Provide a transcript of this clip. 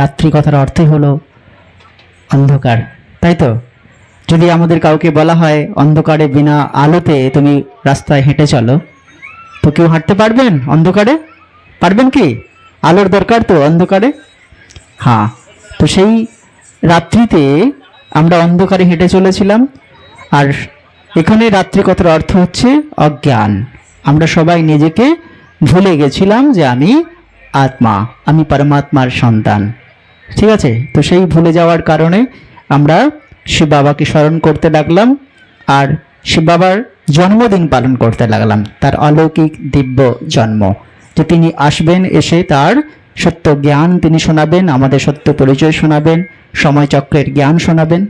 রাত্রি কথার অর্থই হলো অন্ধকার, তাই তো? যদি আমাদের কাউকে বলা হয় অন্ধকারে বিনা আলোতে তুমি রাস্তায় হেঁটে চলো, তো কেউ হাঁটতে পারবেন অন্ধকারে? পারবেন কি? আলোর দরকার তো অন্ধকারে। হ্যাঁ, তো সেই রাত্রিতে আমরা অন্ধকারে হেঁটে চলেছিলাম। আর এখানে রাত্রি কথার অর্থ হচ্ছে অজ্ঞান। আমরা সবাই নিজেকে ভুলে গেছিলাম যে আমি আত্মা, আমি পরমাত্মার সন্তান। ঠিক আছে, তো সেই ভুলে যাওয়ার কারণে আমরা শিব বাবাকে স্মরণ করতে লাগলাম আর শিব বাবার জন্মদিন পালন করতে লাগলাম, তার অলৌকিক দিব্য জন্ম, যে তিনি আসবেন, এসে তার সত্য জ্ঞান তিনি শোনাবেন, আমাদের সত্য পরিচয় শোনাবেন, সময়চক্রের জ্ঞান শোনাবেন।